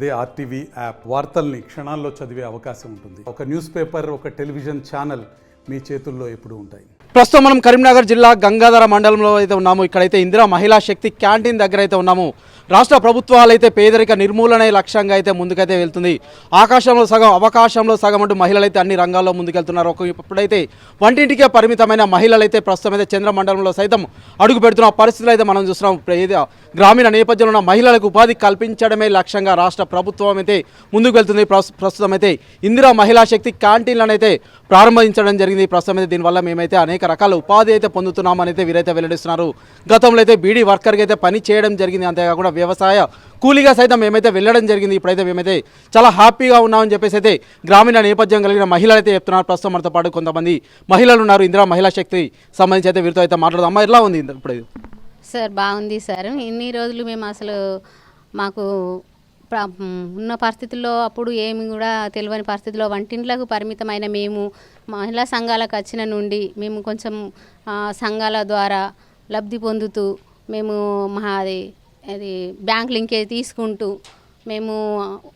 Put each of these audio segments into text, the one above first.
అదే RTV app వార్తల్ని క్షణాల్లో చదివే అవకాశం ఉంటుంది. ఒక న్యూస్ పేపర్, ఒక టెలివిజన్ ఛానల్ మీ చేతుల్లో ఎప్పుడూ ఉంటాయి. ప్రస్తుతం మనం కరీంనగర్ జిల్లా గంగాధర మండలంలో అయితే ఉన్నాము. ఇక్కడైతే ఇందిరా మహిళా శక్తి క్యాంటీన్ దగ్గర అయితే ఉన్నాము. రాష్ట్ర ప్రభుత్వాలు అయితే పేదరిక నిర్మూలనే లక్ష్యంగా అయితే ముందుకైతే వెళ్తుంది. ఆకాశంలో సగం అవకాశంలో సగం అంటూ మహిళలు అయితే అన్ని రంగాల్లో ముందుకెళ్తున్నారు. ఇప్పుడైతే వంటింటికే పరిమితమైన మహిళలు అయితే ప్రస్తుతం అయితే చంద్రమండలంలో సైతం అడుగు పెడుతున్న పరిస్థితులు అయితే మనం చూస్తున్నాం. గ్రామీణ నేపథ్యంలో ఉన్న మహిళలకు ఉపాధి కల్పించడమే లక్ష్యంగా రాష్ట్ర ప్రభుత్వం అయితే ముందుకు వెళ్తుంది. ప్రస్తుతం అయితే ఇందిరా మహిళా శక్తి క్యాంటీన్లను అయితే ప్రారంభించడం జరిగింది. ప్రస్తుతం అయితే దీనివల్ల మేమైతే అనేక రకాల ఉపాధి అయితే పొందుతున్నామని అయితే వీరైతే వెల్లడిస్తున్నారు. గతంలో అయితే బీడీ వర్కర్గా అయితే పని చేయడం జరిగింది. అంతేకాకుండా వ్యవసాయ కూలీగా సైతం మేమైతే వెళ్ళడం జరిగింది. ఇప్పుడైతే మేమైతే చాలా హ్యాపీగా ఉన్నామని చెప్పేసి అయితే గ్రామీణ నేపథ్యం కలిగిన మహిళలు అయితే చెప్తున్నారు. ప్రస్తుతం మనతో పాటు కొంతమంది మహిళలు ఉన్నారు. ఇందిరా మహిళా శక్తి సంబంధించి అయితే వీరితో అయితే మాట్లాడదాం. అమ్మ, ఎలా ఉంది ఇప్పుడు? సార్ బాగుంది సార్. ఇన్ని రోజులు మేము అసలు మాకు ఉన్న పరిస్థితుల్లో అప్పుడు ఏమి కూడా తెలియని పరిస్థితుల్లో వంటింట్లకు పరిమితమైన మేము మహిళా సంఘాలకు వచ్చిన నుండి మేము కొంచెం సంఘాల ద్వారా లబ్ధి పొందుతూ మేము అది బ్యాంక్ లింకేజ్ తీసుకుంటూ మేము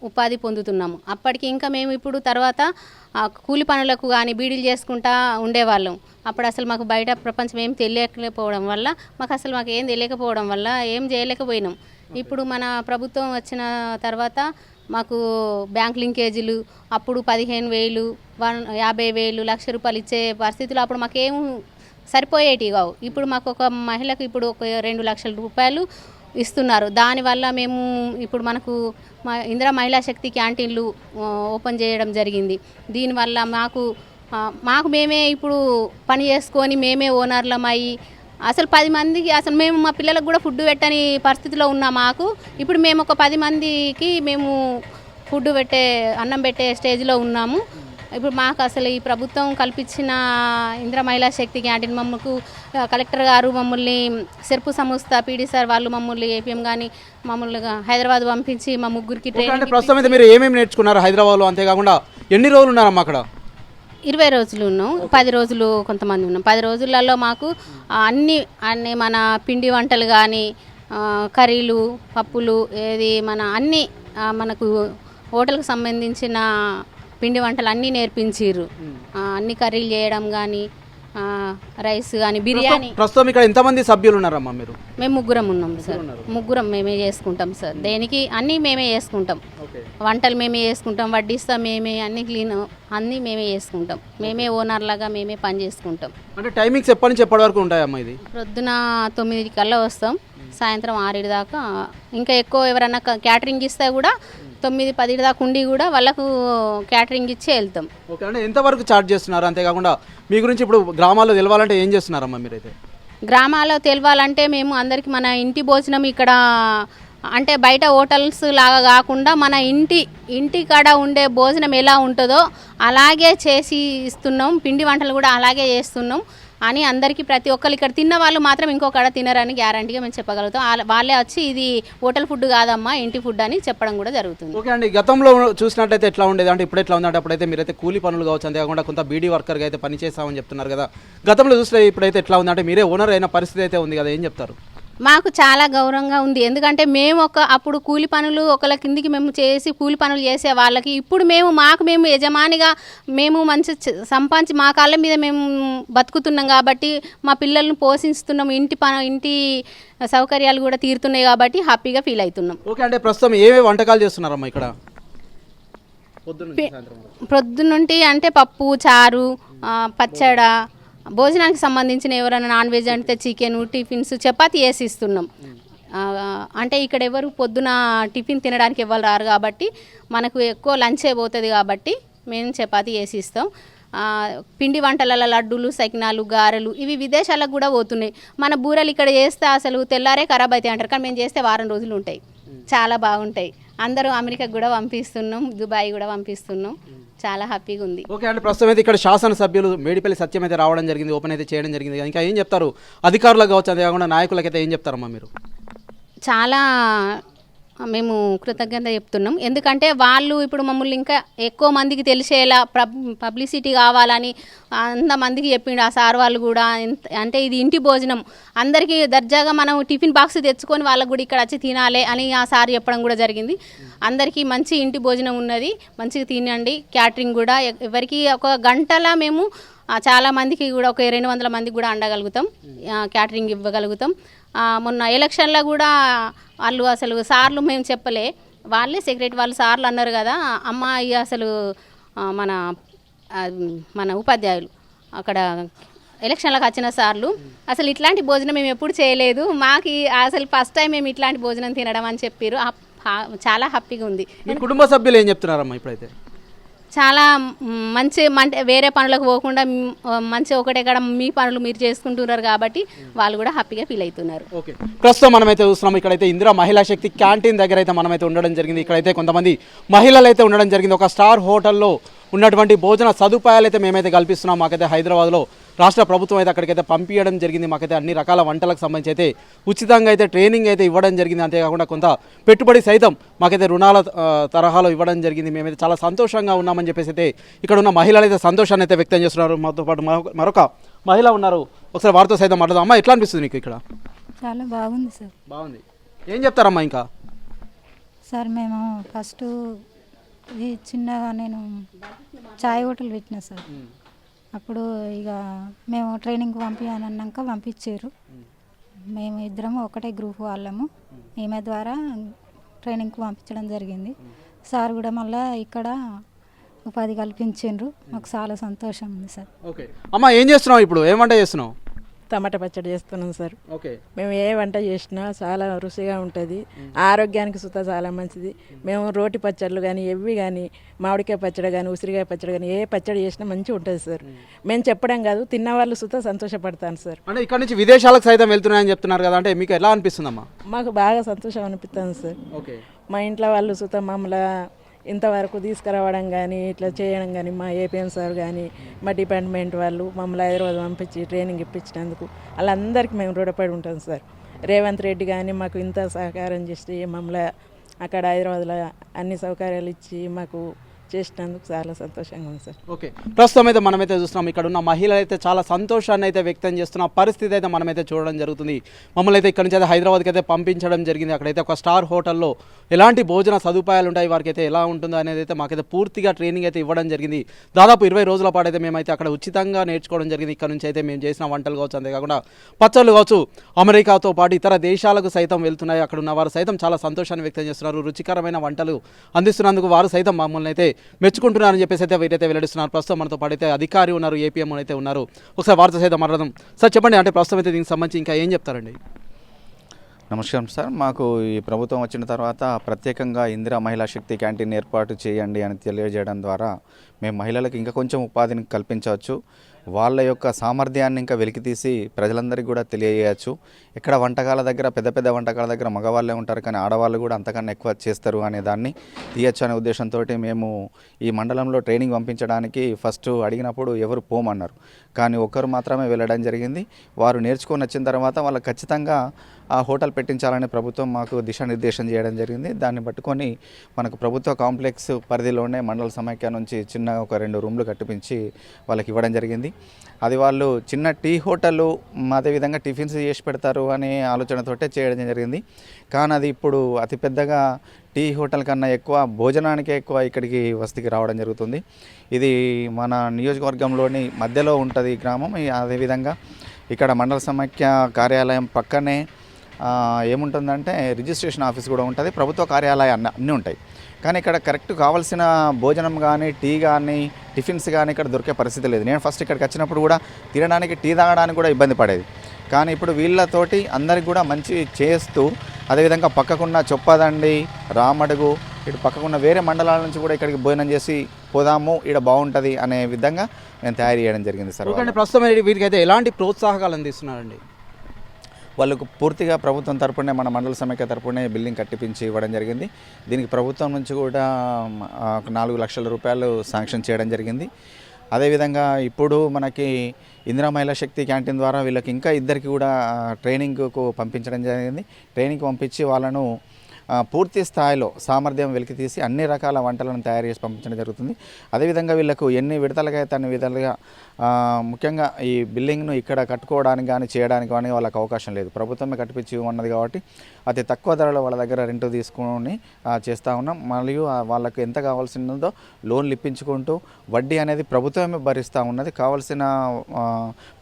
ఉపాధి పొందుతున్నాము. అప్పటికి ఇంకా మేము ఇప్పుడు తర్వాత కూలి పనులకు కానీ బీడీలు చేసుకుంటా ఉండేవాళ్ళం. అప్పుడు అసలు మాకు బయట ప్రపంచం ఏం తెలియకపోవడం వల్ల మాకు ఏం తెలియకపోవడం వల్ల ఏం చేయలేకపోయినాం. ఇప్పుడు మన ప్రభుత్వం వచ్చిన తర్వాత మాకు బ్యాంక్ లింకేజీలు అప్పుడు 15,000, 50,000, ₹1,00,000 ఇచ్చే పరిస్థితులు అప్పుడు మాకేం సరిపోయేటివి కావు. ఇప్పుడు మాకు ఒక మహిళకు ఇప్పుడు ఒక ₹2,00,000 ఇస్తున్నారు. దానివల్ల మేము ఇప్పుడు మనకు ఇందిరా మహిళా శక్తి క్యాంటీన్లు ఓపెన్ చేయడం జరిగింది. దీనివల్ల మాకు మేమే ఇప్పుడు పని చేసుకొని మేమే ఓనర్లమయ్యి అసలు 10 మందికి అసలు మేము మా పిల్లలకు కూడా ఫుడ్ పెట్టని పరిస్థితిలో ఉన్నాం. మాకు ఇప్పుడు మేము ఒక 10 మందికి మేము ఫుడ్ అన్నం పెట్టే స్టేజ్లో ఉన్నాము. ఇప్పుడు మాకు అసలు ఈ ప్రభుత్వం కల్పించిన ఇందిరా మహిళా శక్తి క్యాంటీన్ మమ్మకు కలెక్టర్ గారు మమ్మల్ని సెర్పు సంస్థ పీడీ సార్ వాళ్ళు మమ్మల్ని ఏపీఎం కానీ మమ్మల్ని హైదరాబాద్ పంపించి మా ముగ్గురికి ట్రైనింగ్. ప్రస్తుతం అయితే మీరు ఏమేమి నేర్చుకున్నారు హైదరాబాద్లో? అంతేకాకుండా ఎన్ని రోజులు ఉన్నారమ్మా అక్కడ? 20 రోజులు ఉన్నాం. 10 రోజులు కొంతమంది ఉన్నాం. 10 రోజులలో మాకు అన్ని మన పిండి వంటలు కానీ కర్రీలు, పప్పులు, ఏది అన్నీ మనకు హోటల్కి సంబంధించిన పిండి వంటలు అన్నీ నేర్పించారు. అన్ని కర్రీలు చేయడం కానీ రైస్ కానీ బిర్యానీ. ప్రస్తుతం ఇక్కడ ఎంతమంది సభ్యులు ఉన్నారమ్మా మీరు? మేము 3 ఉన్నాం సార్. 3 మేమే చేసుకుంటాం సార్. దేనికి అన్నీ మేమే చేసుకుంటాం. వంటలు మేమే చేసుకుంటాం, వడ్డిస్తాం మేమే, అన్ని క్లీన్ అన్నీ మేమే చేసుకుంటాం. మేమే ఓనర్ లాగా మేమే పని చేసుకుంటాం. అంటే టైమింగ్స్ ఎప్పటి నుంచి ఎప్పటి వరకు ఉంటాయమ్మా? ఇది పొద్దున 9 కల్లా వస్తాం, సాయంత్రం 6 దాకా. ఇంకా ఎక్కువ ఎవరన్నా క్యాటరింగ్ ఇస్తే కూడా 9-10 దాకా ఉండి కూడా వాళ్ళకు క్యాటరింగ్ ఇచ్చి వెళ్తాం. ఓకే, అంటే ఎంతవరకు ఛార్జ్ చేస్తున్నారు? అంతేకాకుండా మీ గురించి ఇప్పుడు గ్రామాల్లో తెలవాలంటే ఏం చేస్తున్నారమ్మా మీరైతే? గ్రామాల్లో తెలవాలంటే మేము అందరికీ మన ఇంటి భోజనం ఇక్కడ అంటే బయట హోటల్స్ లాగా కాకుండా మన ఇంటి కాడ ఉండే భోజనం ఎలా ఉంటుందో అలాగే చేసి ఇస్తున్నాం. పిండి వంటలు కూడా అలాగే చేస్తున్నాం అని అందరికీ ప్రతి ఒక్కరు ఇక్కడ తిన్న వాళ్ళు మాత్రం ఇంకొకడ తినరని గ్యారంటీగా మేము చెప్పగలుగుతాం. వాళ్ళే వచ్చి ఇది హోటల్ ఫుడ్ కాదమ్మా, ఇంటి ఫుడ్ అని చెప్పడం కూడా జరుగుతుంది. ఓకే అండి, గతంలో చూసినట్టయితే ఎట్లా ఉండేది? అంటే ఇప్పుడు ఎట్లా ఉందంటే అప్పుడైతే మీరైతే కూలీ పనులు కావచ్చు, అంతేకాకుండా కొంత బీడీ వర్కర్గా అయితే పని చేస్తామని చెప్తున్నారు కదా. గతంలో చూస్తే ఇప్పుడైతే ఎట్లా ఉందంటే మీరే ఓనర్ అయిన పరిస్థితి అయితే ఉంది కదా, ఏం చెప్తారు? మాకు చాలా గౌరవంగా ఉంది. ఎందుకంటే మేము అప్పుడు కూలి పనులు ఒకళ్ళ కిందికి మేము చేసి కూలి పనులు చేసే వాళ్ళకి ఇప్పుడు మేము యజమానిగా మేము మంచి సంపాదించి మా కాళ్ళ మీద మేము బతుకుతున్నాం కాబట్టి మా పిల్లల్ని పోషిస్తున్నాం. ఇంటి సౌకర్యాలు కూడా తీరుతున్నాయి కాబట్టి హ్యాపీగా ఫీల్ అవుతున్నాం. ఓకే, అంటే ప్రస్తుతం ఏమేమి వంటకాలు చేస్తున్నారమ్మా ఇక్కడ? పొద్దున్నుంటి అంటే పప్పు, చారు, పచ్చడ, భోజనానికి సంబంధించిన ఎవరైనా నాన్ వెజ్ అంటే చికెన్, టిఫిన్స్, చపాతీ వేసి ఇస్తున్నాం. అంటే ఇక్కడ ఎవరు పొద్దున టిఫిన్ తినడానికి ఎవరు రారు కాబట్టి మనకు ఎక్కువ లంచే పోతుంది కాబట్టి మేము చపాతీ వేసి ఇస్తాం. పిండి వంటలలో లడ్డూలు, సకినాలు, గారెలు ఇవి విదేశాలకు కూడా పోతున్నాయి. మన బూరెలు ఇక్కడ చేస్తే అసలు తెల్లారే ఖరాబ్ అవుతాయి అంటారు, కానీ మేము చేస్తే వారం రోజులు ఉంటాయి, చాలా బాగుంటాయి. అందరూ అమెరికాకు కూడా పంపిస్తున్నాం, దుబాయ్ కూడా పంపిస్తున్నాం. చాలా హ్యాపీగా ఉంది. ఓకే అండి, ప్రస్తుతం అయితే ఇక్కడ శాసనసభ్యులు మేడిపల్లి సత్యం అయితే రావడం జరిగింది, ఓపెన్ అయితే చేయడం జరిగింది. ఇంకా ఏం చెప్తారు అధికారులకు కావచ్చు, అంతేకాకుండా నాయకులకైతే ఏం చెప్తారమ్మా మీరు? చాలా మేము కృతజ్ఞత చెప్తున్నాం. ఎందుకంటే వాళ్ళు ఇప్పుడు మమ్మల్ని ఇంకా ఎక్కువ మందికి తెలిసేలా పబ్లిసిటీ కావాలని అంతమందికి చెప్పిండు ఆ సార్ వాళ్ళు కూడా. అంటే ఇది ఇంటి భోజనం, అందరికీ దర్జాగా మనం టిఫిన్ బాక్స్ తెచ్చుకొని వాళ్ళకు కూడా ఇక్కడ వచ్చి తినాలి అని ఆ సార్ చెప్పడం కూడా జరిగింది. అందరికీ మంచి ఇంటి భోజనం ఉన్నది, మంచిగా తినండి. క్యాటరింగ్ కూడా ఎవరికి ఒక గంటలా మేము చాలా మందికి కూడా ఒక 200 మందికి కూడా అండగలుగుతాం, క్యాటరింగ్ ఇవ్వగలుగుతాం. మొన్న ఎలక్షన్లో కూడా వాళ్ళు అసలు సార్లు మేము చెప్పలే, వాళ్ళే సెక్రటరీ వాళ్ళు సార్లు అన్నారు కదా, అమ్మాయి అసలు మన మన ఉపాధ్యాయులు అక్కడ ఎలక్షన్లకు వచ్చిన సార్లు అసలు ఇట్లాంటి భోజనం మేము ఎప్పుడు చేయలేదు, మాకు అసలు ఫస్ట్ టైం మేము ఇట్లాంటి భోజనం తినడం అని చెప్పారు. చాలా హ్యాపీగా ఉంది. మీ కుటుంబ సభ్యులు ఏం చెప్తున్నారమ్మా ఇప్పుడైతే? చాలా మంచి అంటే వేరే పనులకు పోకుండా మంచి ఒకటెక్కడ మీ పనులు మీరు చేసుకుంటున్నారు కాబట్టి వాళ్ళు కూడా హ్యాపీగా ఫీల్ అవుతున్నారు. ఓకే, ప్రస్తుతం మనమైతే చూస్తున్నాం ఇక్కడైతే ఇందిరా మహిళా శక్తి క్యాంటీన్ దగ్గర అయితే మనమైతే ఉండడం జరిగింది. ఇక్కడైతే కొంతమంది మహిళలు అయితే ఉండడం జరిగింది. ఒక స్టార్ హోటల్లో ఉన్నటువంటి భోజన సదుపాయాలు అయితే మేమైతే కల్పిస్తున్నాం. మాకైతే హైదరాబాద్లో రాష్ట్ర ప్రభుత్వం అయితే అక్కడికైతే పంపించడం జరిగింది. మాకైతే అన్ని రకాల వంటలకు సంబంధించి అయితే ఉచితంగా అయితే ట్రైనింగ్ అయితే ఇవ్వడం జరిగింది. అంతేకాకుండా కొంత పెట్టుబడి సైతం మాకైతే రుణాల తరహాలో ఇవ్వడం జరిగింది. మేమైతే చాలా సంతోషంగా ఉన్నామని చెప్పేసి అయితే ఇక్కడ ఉన్న మహిళలు అయితే సంతోషాన్ని అయితే వ్యక్తం చేస్తున్నారు. మాతో పాటు మరొక మహిళ ఉన్నారు, ఒకసారి వారితో సైతం మాట్లాడదాం. అమ్మ, ఎట్లా అనిపిస్తుంది నీకు ఇక్కడ? చాలా బాగుంది సార్. బాగుంది. ఏం చెప్తారమ్మా ఇంకా? సార్ మేము ఫస్ట్ ఇది చిన్నగా నేను చాయ్ హోటల్ పెట్టినా సార్. అప్పుడు ఇక మేము ట్రైనింగ్కి పంపించాక పంపించారు. మేము ఇద్దరము ఒకటే గ్రూప్ వాళ్ళము, ఈమె ద్వారా ట్రైనింగ్కి పంపించడం జరిగింది. సార్ కూడా మళ్ళీ ఇక్కడ ఉపాధి కల్పించారు. మాకు చాలా సంతోషం ఉంది సార్. ఓకే అమ్మ, ఏం చేస్తున్నావు ఇప్పుడు? ఏం వంట చేస్తున్నావు? టమాటా పచ్చడి చేస్తున్నాం సార్. ఓకే, మేము ఏ వంట చేసినా చాలా రుచిగా ఉంటుంది, ఆరోగ్యానికి సుతా చాలా మంచిది. మేము రోటి పచ్చళ్ళు కానీ ఎవి కానీ మామిడికాయ పచ్చడి కానీ ఉసిరికాయ పచ్చడి కానీ ఏ పచ్చడి చేసినా మంచిగా ఉంటుంది సార్. మేము చెప్పడం కాదు, తిన్న వాళ్ళు సుతా సంతోషపడతాను సార్. అంటే ఇక్కడ నుంచి విదేశాలకు సైతం వెళ్తున్నాయని చెప్తున్నారు కదా, అంటే మీకు ఎలా అనిపిస్తుందమ్మా? మాకు బాగా సంతోషం అనిపిస్తుంది సార్. ఓకే, మా ఇంట్లో వాళ్ళు సుతా మమ్మల్ని ఇంతవరకు తీసుకురావడం కానీ ఇట్లా చేయడం కానీ మా ఏపీఎం సార్ కానీ మా డిపార్ట్మెంట్ వాళ్ళు మమ్మల్ని హైదరాబాద్ పంపించి ట్రైనింగ్ ఇప్పించినందుకు వాళ్ళందరికీ మేము రుణపడి ఉంటాం సార్. రేవంత్ రెడ్డి కానీ మాకు ఇంత సహకారం చేసి మమ్మల్ని అక్కడ హైదరాబాద్లో అన్ని సౌకర్యాలు ఇచ్చి మాకు చేసినందుకు చాలా సంతోషంగా ఉంది సార్. ఓకే, ప్రస్తుతం అయితే మనమైతే చూస్తున్నాం ఇక్కడ ఉన్న మహిళలు అయితే చాలా సంతోషాన్ని అయితే వ్యక్తం చేస్తున్న పరిస్థితి అయితే మనమైతే చూడడం జరుగుతుంది. మమ్మల్ని అయితే ఇక్కడ నుంచి అయితే హైదరాబాద్కి అయితే పంపించడం జరిగింది. అక్కడైతే ఒక స్టార్ హోటల్లో ఎలాంటి భోజన సదుపాయాలు ఉంటాయి, వారికి అయితే ఎలా ఉంటుందో అనేది అయితే మాకైతే పూర్తిగా ట్రైనింగ్ అయితే ఇవ్వడం జరిగింది. దాదాపు 20 రోజుల పాటు అయితే మేమైతే అక్కడ ఉచితంగా నేర్చుకోవడం జరిగింది. ఇక్కడ నుంచి అయితే మేము చేసిన వంటలు కావచ్చు, అంతేకాకుండా పచ్చళ్ళు కావచ్చు, అమెరికాతో పాటు ఇతర దేశాలకు సైతం వెళ్తున్నాయి. అక్కడ ఉన్న వారు సైతం చాలా సంతోషాన్ని వ్యక్తం చేస్తున్నారు. రుచికరమైన వంటలు అందిస్తున్నందుకు వారు సైతం మమ్మల్ని అయితే మెచ్చుకుంటున్నారని చెప్పేసి అయితే వీరైతే వెల్లడిస్తున్నారు. ప్రస్తుతం మనతో పాటు అయితే అధికారి ఉన్నారు, ఏపీఎం అయితే ఉన్నారు. ఒకసారి వారితో సైతం మాట్లాడదాం. సార్ చెప్పండి, అంటే ప్రస్తుతం అయితే దీనికి సంబంధించి ఇంకా ఏం చెప్తారండి? నమస్కారం సార్. మాకు ఈ ప్రభుత్వం వచ్చిన తర్వాత ప్రత్యేకంగా ఇందిరా మహిళా శక్తి క్యాంటీన్ ఏర్పాటు చేయండి అని తెలియజేయడం ద్వారా మేము మహిళలకు ఇంకా కొంచెం ఉపాధిని కల్పించవచ్చు, వాళ్ళ యొక్క సామర్థ్యాన్ని ఇంకా వెలికితీసి ప్రజలందరికీ కూడా తెలియజేయచ్చు. ఇక్కడ వంటకాల దగ్గర పెద్ద పెద్ద వంటకాల దగ్గర మగవాళ్ళే ఉంటారు, కానీ ఆడవాళ్ళు కూడా అంతకన్నా ఎక్కువ చేస్తారు అనే దాన్ని తీయచ్చు అనే ఉద్దేశంతో మేము ఈ మండలంలో ట్రైనింగ్ పంపించడానికి ఫస్ట్ అడిగినప్పుడు ఎవరు పోమన్నారు, కానీ ఒక్కరు మాత్రమే వెళ్ళడం జరిగింది. వారు నేర్చుకొని వచ్చిన తర్వాత వాళ్ళకి ఖచ్చితంగా ఆ హోటల్ పెట్టించాలని ప్రభుత్వం మాకు దిశానిర్దేశం చేయడం జరిగింది. దాన్ని పట్టుకొని మనకు ప్రభుత్వ కాంప్లెక్స్ పరిధిలోనే మండల సమైక్య నుంచి చిన్న ఒక 2 రూమ్లు కట్టిపించి వాళ్ళకి ఇవ్వడం జరిగింది. అది వాళ్ళు చిన్న టీ హోటల్ అదేవిధంగా టిఫిన్స్ చేసి పెడతారు అనే ఆలోచనతోటే చేయడం జరిగింది. కానీ అది ఇప్పుడు అతిపెద్దగా టీ హోటల్ కన్నా ఎక్కువ భోజనానికే ఎక్కువ ఇక్కడికి వసతికి రావడం జరుగుతుంది. ఇది మన నియోజకవర్గంలోని మధ్యలో ఉంటుంది ఈ గ్రామం. అదేవిధంగా ఇక్కడ మండల సమైక్య కార్యాలయం పక్కనే ఏముంటుందంటే రిజిస్ట్రేషన్ ఆఫీస్ కూడా ఉంటుంది, ప్రభుత్వ కార్యాలయాలు అన్నీ ఉంటాయి. కానీ ఇక్కడ కరెక్ట్ కావాల్సిన భోజనం కానీ టీ కానీ టిఫిన్స్ కానీ ఇక్కడ దొరికే పరిస్థితి లేదు. నేను ఫస్ట్ ఇక్కడికి వచ్చినప్పుడు కూడా తినడానికి టీ తాగడానికి కూడా ఇబ్బంది పడేది. కానీ ఇప్పుడు వీళ్ళతోటి అందరికి కూడా మంచి చేస్తూ, అదేవిధంగా పక్కకున్న చొప్పదండి, రామడుగు, ఇటు పక్కకున్న వేరే మండలాల నుంచి కూడా ఇక్కడికి భోజనం చేసి పోదాము, ఇక్కడ బాగుంటుంది అనే విధంగా మేము తయారు చేయడం జరిగింది సార్. ప్రస్తుతం వీరికైతే ఎలాంటి ప్రోత్సాహకాలు అందిస్తున్నారండి? వాళ్ళకు పూర్తిగా ప్రభుత్వం తరపునే మన మండల సమైక్య తరపునే బిల్డింగ్ కట్టిపించి ఇవ్వడం జరిగింది. దీనికి ప్రభుత్వం నుంచి కూడా 4 లక్షల రూపాయలు శాంక్షన్ చేయడం జరిగింది. అదేవిధంగా ఇప్పుడు మనకి ఇందిరా మహిళా శక్తి క్యాంటీన్ ద్వారా వీళ్ళకి ఇంకా ఇద్దరికి కూడా ట్రైనింగ్కు పంపించడం జరిగింది. ట్రైనింగ్కి పంపించి వాళ్ళను పూర్తి స్థాయిలో సామర్థ్యం వెలికి తీసి అన్ని రకాల వంటలను తయారు చేసి పంపించడం జరుగుతుంది. అదేవిధంగా వీళ్ళకు ఎన్ని విడతలుగా అయితే అన్ని విధాలుగా ముఖ్యంగా ఈ బిల్డింగ్ను ఇక్కడ కట్టుకోవడానికి కానీ చేయడానికి కానీ వాళ్ళకి అవకాశం లేదు. ప్రభుత్వమే కట్టిపించి ఉన్నది కాబట్టి అతి తక్కువ ధరలో వాళ్ళ దగ్గర రెంట్ తీసుకొని చేస్తూ ఉన్నాం. మరియు వాళ్ళకు ఎంత కావాల్సిందో లోన్లు ఇప్పించుకుంటూ వడ్డీ అనేది ప్రభుత్వమే భరిస్తూ ఉన్నది. కావాల్సిన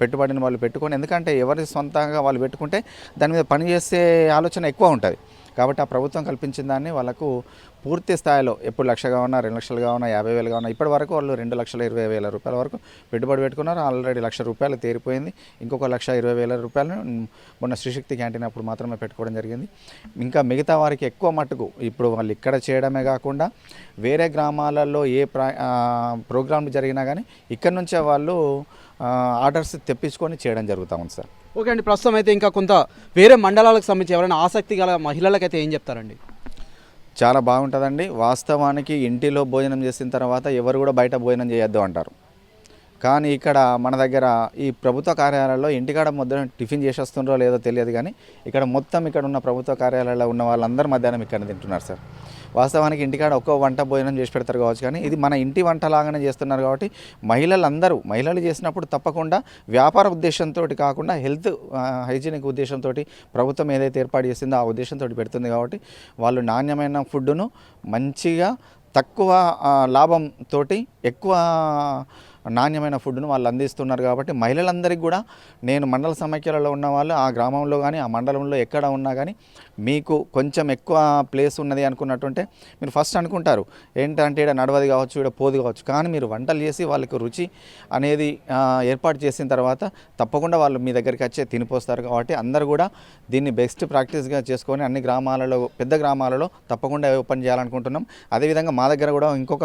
పెట్టుబడిని వాళ్ళు పెట్టుకొని, ఎందుకంటే ఎవరి సొంతంగా వాళ్ళు పెట్టుకుంటే దాని మీద పనిచేసే ఆలోచన ఎక్కువ ఉంటుంది. కాబట్టి ఆ ప్రభుత్వం కల్పించిన దాన్ని వాళ్ళకు పూర్తి స్థాయిలో ఎప్పుడు 1,00,000 ఉన్నా 2 లక్షలుగా ఉన్నా 50,000గా ఉన్నా ఇప్పటి వరకు వాళ్ళు 2,20,000 రూపాయల వరకు పెట్టుబడి పెట్టుకున్నారు. ఆల్రెడీ 1,00,000 రూపాయలు తేరిపోయింది. ఇంకొక 1,20,000 రూపాయలను మొన్న శ్రీశక్తి క్యాంటీన్ అప్పుడు మాత్రమే పెట్టుకోవడం జరిగింది. ఇంకా మిగతా వారికి ఎక్కువ మట్టుకు ఇప్పుడు వాళ్ళు ఇక్కడ చేయడమే కాకుండా వేరే గ్రామాలలో ఏ ప్రోగ్రాంలు జరిగినా కానీ ఇక్కడ నుంచే వాళ్ళు ఆర్డర్స్ తెప్పించుకొని చేయడం జరుగుతూ ఉంది సార్. ఓకే అండి, ప్రస్తుతం అయితే ఇంకా కొంత వేరే మండలాలకు సంబంధించి ఎవరైనా ఆసక్తి గల మహిళలకైతే ఏం చెప్తారండి? చాలా బాగుంటుందండి. వాస్తవానికి ఇంటిలో భోజనం చేసిన తర్వాత ఎవరు కూడా బయట భోజనం చేయొద్దు అంటారు. కానీ ఇక్కడ మన దగ్గర ఈ ప్రభుత్వ కార్యాలయాల్లో ఇంటికాడ మొదలు టిఫిన్ చేసి వస్తుండ్రో లేదో తెలియదు, కానీ ఇక్కడ మొత్తం ఇక్కడ ఉన్న ప్రభుత్వ కార్యాలయాల్లో ఉన్న వాళ్ళందరూ మధ్యాహ్నం ఇక్కడ తింటున్నారు సార్. వాస్తవానికి ఇంటికాడ ఒక్కో వంట భోజనం చేసి పెడతారు కావచ్చు, కానీ ఇది మన ఇంటి వంటలాగానే చేస్తున్నారు. కాబట్టి మహిళలు చేసినప్పుడు తప్పకుండా వ్యాపార ఉద్దేశంతో కాకుండా హెల్త్ హైజీనిక్ ఉద్దేశంతో ప్రభుత్వం ఏదైతే ఏర్పాటు చేసిందో ఆ ఉద్దేశంతో పెడుతుంది. కాబట్టి వాళ్ళు నాణ్యమైన ఫుడ్డును మంచిగా తక్కువ లాభంతో ఎక్కువ నాణ్యమైన ఫుడ్ను వాళ్ళు అందిస్తున్నారు. కాబట్టి మహిళలందరికీ కూడా నేను మండల సమైక్యాలలో ఉన్న వాళ్ళు ఆ గ్రామంలో కానీ ఆ మండలంలో ఎక్కడ ఉన్నా కానీ మీకు కొంచెం ఎక్కువ ప్లేస్ ఉన్నది అనుకున్నట్టుంటే మీరు ఫస్ట్ అనుకుంటారు ఏంటంటే ఇక్కడ నడవది కావచ్చు, ఇక్కడ పోదు కావచ్చు, కానీ మీరు వంటలు చేసి వాళ్ళకి రుచి అనేది ఏర్పాటు చేసిన తర్వాత తప్పకుండా వాళ్ళు మీ దగ్గరికి వచ్చే తినిపోస్తారు. కాబట్టి అందరూ కూడా దీన్ని బెస్ట్ ప్రాక్టీస్గా చేసుకొని అన్ని గ్రామాలలో పెద్ద గ్రామాలలో తప్పకుండా ఓపెన్ చేయాలనుకుంటున్నాం. అదేవిధంగా మా దగ్గర కూడా ఇంకొక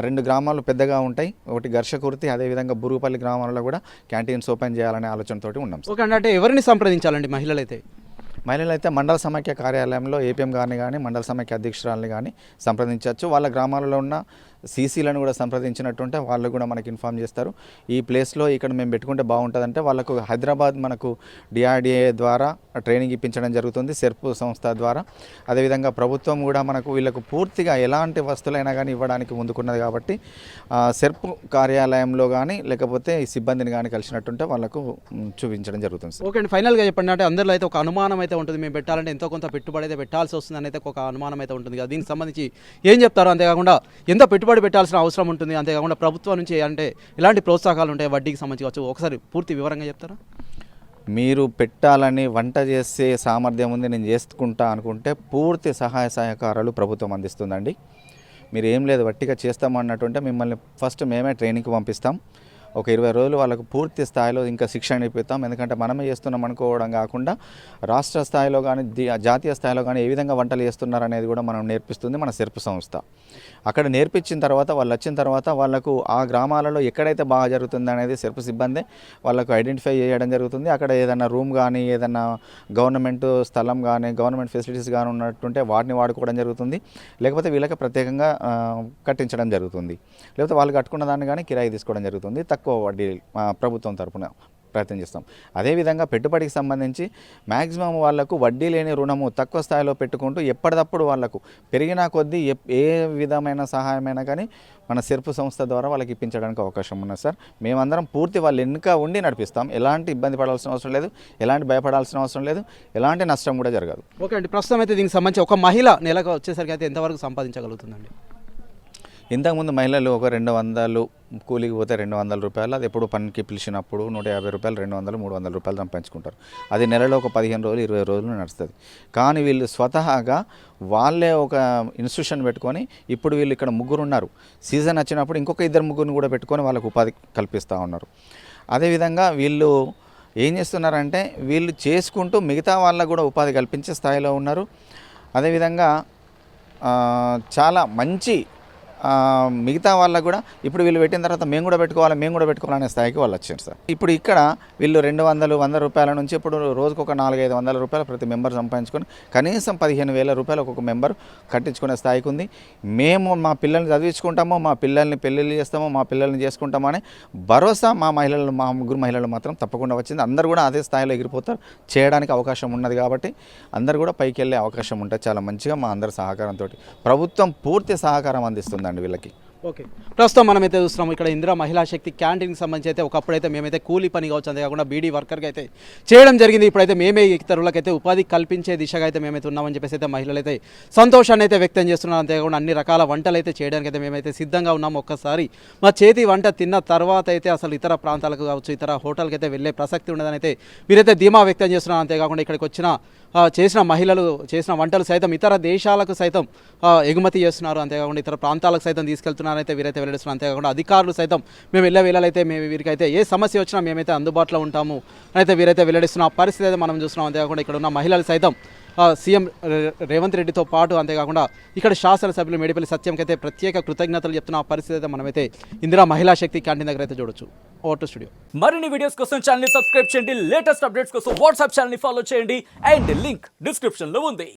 2 గ్రామాలు పెద్దగా ఉంటాయి. ఒకటి ఘర్షకుర్తి, అదేవిధంగా బురుగుపల్లి గ్రామాలలో కూడా క్యాంటీన్స్ ఓపెన్ చేయాలనే ఆలోచనతోటి ఉన్నాం. ఓకే అండి, అంటే ఎవరిని సంప్రదించాలండి మహిళలైతే? మహిళలైతే మండల సమైక్య కార్యాలయంలో ఏపీఎం గారిని కానీ మండల సమైక్య అధ్యక్షురాలని కానీ సంప్రదించవచ్చు. వాళ్ళ గ్రామాలలో ఉన్న సీసీలను కూడా సంప్రదించినట్టుంటే వాళ్ళు కూడా మనకి ఇన్ఫామ్ చేస్తారు. ఈ ప్లేస్లో ఇక్కడ మేము పెట్టుకుంటే బాగుంటుందంటే వాళ్ళకు హైదరాబాద్ మనకు డిఆర్డిఏ ద్వారా ట్రైనింగ్ ఇప్పించడం జరుగుతుంది, సెర్ప్ సంస్థ ద్వారా. అదేవిధంగా ప్రభుత్వం కూడా మనకు వీళ్ళకు పూర్తిగా ఎలాంటి వస్తువులైనా కానీ ఇవ్వడానికి ముందుకున్నది. కాబట్టి సెర్ప్ కార్యాలయంలో కానీ లేకపోతే ఈ సిబ్బందిని కానీ కలిసినట్టుంటే వాళ్ళకు చూపించడం జరుగుతుంది. ఓకే అండి, ఫైనల్గా చెప్పండి. అంటే అందరిలో అయితే ఒక అనుమానం అయితే ఉంటుంది, మేము పెట్టాలంటే ఎంతో కొంత పెట్టుబడి అయితే పెట్టాల్సి వస్తుంది అయితే ఒక అనుమానం అయితే ఉంటుంది కదా, దీనికి సంబంధించి ఏం చెప్తారు? అంతేకాకుండా ఎంత పెట్టుబడి పెట్టాల్సిన అవసరం ఉంటుంది, అంతేకాకుండా ప్రభుత్వం నుంచి అంటే ఎలాంటి ప్రోత్సాహాలు ఉంటాయి వడ్డీకి సంబంధించి కావచ్చు, ఒకసారి పూర్తి వివరంగా చెప్తారా? మీరు పెట్టాలని వంట చేసే సామర్థ్యం ఉంది, నేను చేసుకుంటా అనుకుంటే పూర్తి సహాయ సహకారాలు ప్రభుత్వం అందిస్తుందండి. మీరు ఏం లేదు వట్టిగా చేస్తామన్నట్టుంటే మిమ్మల్ని ఫస్ట్ మేమే ట్రైనింగ్కి పంపిస్తాం. ఒక 20 రోజులు వాళ్ళకు పూర్తి స్థాయిలో ఇంకా శిక్షణ ఇప్పిస్తాం. ఎందుకంటే మనమే చేస్తున్నాం అనుకోవడం కాకుండా రాష్ట్ర స్థాయిలో కానీ జాతీయ స్థాయిలో కానీ ఏ విధంగా వంటలు చేస్తున్నారు అనేది కూడా మనం నేర్పిస్తుంది మన సెర్ప్ సంస్థ. అక్కడ నేర్పించిన తర్వాత వాళ్ళు వచ్చిన తర్వాత వాళ్ళకు ఆ గ్రామాలలో ఎక్కడైతే బాగా జరుగుతుంది అనేది సెర్ప్ సిబ్బంది వాళ్ళకు ఐడెంటిఫై చేయడం జరుగుతుంది. అక్కడ ఏదైనా రూమ్ కానీ ఏదైనా గవర్నమెంట్ స్థలం కానీ గవర్నమెంట్ ఫెసిలిటీస్ కానీ ఉన్నట్టుంటే వాటిని వాడుకోవడం జరుగుతుంది. లేకపోతే వీళ్ళకి ప్రత్యేకంగా కట్టించడం జరుగుతుంది. లేకపోతే వాళ్ళు కట్టుకున్న దాన్ని కానీ కిరాయి తీసుకోవడం జరుగుతుంది. తక్కువ వడ్డీ ప్రభుత్వం తరపున ప్రయత్నం చేస్తాం. అదేవిధంగా పెట్టుబడికి సంబంధించి మ్యాక్సిమం వాళ్లకు వడ్డీ లేని రుణము తక్కువ స్థాయిలో పెట్టుకుంటూ ఎప్పటికప్పుడు వాళ్లకు పెరిగిన కొద్దీ ఏ విధమైన సహాయమైనా కానీ మన సెర్ప్ సంస్థ ద్వారా వాళ్ళకి ఇప్పించడానికి అవకాశం ఉన్నది సార్. మేమందరం పూర్తి వాళ్ళు వెనుక ఉండి నడిపిస్తాం. ఎలాంటి ఇబ్బంది పడాల్సిన అవసరం లేదు, ఎలాంటి భయపడాల్సిన అవసరం లేదు, ఎలాంటి నష్టం కూడా జరగదు. ఓకే అండి, ప్రస్తుతం అయితే దీనికి సంబంధించి ఒక మహిళ నెలకు వచ్చేసరికి అయితే ఎంతవరకు సంపాదించగలుగుతుందండి? ఇంతకుముందు మహిళలు ఒక 200 కూలికి పోతే 200 రూపాయలు, అది ఎప్పుడు పనికి పిలిచినప్పుడు 150 రూపాయలు, 200, 300 రూపాయలు సంపాదించుకుంటారు. అది నెలలో ఒక 15 రోజులు 20 రోజులు నడుస్తుంది. కానీ వీళ్ళు స్వతహాగా వాళ్ళే ఒక ఇన్స్టిట్యూషన్ పెట్టుకొని ఇప్పుడు వీళ్ళు ఇక్కడ 3 ఉన్నారు. సీజన్ వచ్చినప్పుడు ఇంకొక 2-3 కూడా పెట్టుకొని వాళ్ళకు ఉపాధి కల్పిస్తూ ఉన్నారు. అదేవిధంగా వీళ్ళు ఏం చేస్తున్నారంటే వీళ్ళు చేసుకుంటూ మిగతా వాళ్ళకు కూడా ఉపాధి కల్పించే స్థాయిలో ఉన్నారు. అదేవిధంగా చాలా మంచి మిగతా వాళ్ళకు కూడా ఇప్పుడు వీళ్ళు పెట్టిన తర్వాత మేము కూడా పెట్టుకోవాలనే స్థాయికి వాళ్ళు వచ్చారు సార్. ఇప్పుడు ఇక్కడ వీళ్ళు 100 రూపాయల నుంచి ఇప్పుడు రోజుకు ఒక 400-500 రూపాయలు ప్రతి మెంబర్ సంపాదించుకొని కనీసం 15,000 రూపాయలు ఒక్కొక్క మెంబర్ కట్టించుకునే స్థాయికి ఉంది. మేము మా పిల్లల్ని చదివించుకుంటామో, మా పిల్లల్ని పెళ్ళిళ్ళు చేస్తామో, మా పిల్లల్ని చేసుకుంటామో అనే భరోసా మా ముగ్గురు మహిళలు మాత్రం తప్పకుండా వచ్చింది. అందరూ కూడా అదే స్థాయిలో ఎగిరిపోతారు, చేయడానికి అవకాశం ఉన్నది కాబట్టి అందరూ కూడా పైకి వెళ్ళే అవకాశం ఉంటుంది. చాలా మంచిగా మా అందరి సహకారంతో ప్రభుత్వం పూర్తి సహకారం అందిస్తుందండి వీళ్ళకి. ఓకే, ప్రస్తుతం మనమైతే చూస్తున్నాం ఇక్కడ ఇందిరా మహిళా శక్తి క్యాంటీన్కి సంబంధించి అయితే ఒకప్పుడైతే మేమైతే కూలీ పని కావచ్చు, అంతేకాకుండా బీడీ వర్కర్గా అయితే చేయడం జరిగింది. ఇప్పుడైతే మేమే ఇతరులకైతే ఉపాధి కల్పించే దిశగా అయితే మేమైతే ఉన్నామని చెప్పేసి అయితే మహిళలు అయితే సంతోషాన్ని అయితే వ్యక్తం చేస్తున్నారు. అంతేకాకుండా అన్ని రకాల వంటలు అయితే చేయడానికి అయితే మేమైతే సిద్ధంగా ఉన్నాము. ఒక్కసారి మా చేతి వంట తిన్న తర్వాత అయితే అసలు ఇతర ప్రాంతాలకు కావచ్చు, ఇతర హోటల్కి అయితే వెళ్ళే ప్రసక్తి ఉండదని అయితే వీరైతే ధీమా వ్యక్తం చేస్తున్నారు. అంతేకాకుండా ఇక్కడికి వచ్చిన చేసిన మహిళలు చేసిన వంటలు సైతం ఇతర దేశాలకు సైతం ఎగుమతి చేస్తున్నారు. అంతేకాకుండా ఇతర ప్రాంతాలకు సైతం తీసుకెళ్తున్నారైతే వీరైతే వెల్లడిస్తున్నారు. అంతేకాకుండా అధికారులు సైతం మేము వెళ్ళైతే మేము వీరికైతే ఏ సమస్య వచ్చినా మేమైతే అందుబాటులో ఉంటాము అయితే వీరైతే వెల్లడిస్తున్న పరిస్థితి అయితే మనం చూస్తున్నాం. అంతేకాకుండా ఇక్కడ ఉన్న మహిళలు సైతం సీఎం రేవంత్ రెడ్డితో పాటు అంతేకాకుండా ఇక్కడ శాసనసభ్యులు మేడిపల్లి సత్యంకైతే ప్రత్యేక కృతజ్ఞతలు చెప్తున్న పరిస్థితి అయితే మనమైతే ఇందిరా మహిళా శక్తి క్యాంటీన్ దగ్గర అయితే చూడొచ్చు. Vote studio. మరిన్ని వీడియోస్ కోసం ఛానల్ ని సబ్స్క్రైబ్ చేయండి, లేటెస్ట్ అప్డేట్స్ కోసం వాట్సాప్ ఛానల్ ని ఫాలో చేయండి అండ్ లింక్ డిస్క్రిప్షన్ లో ఉంది.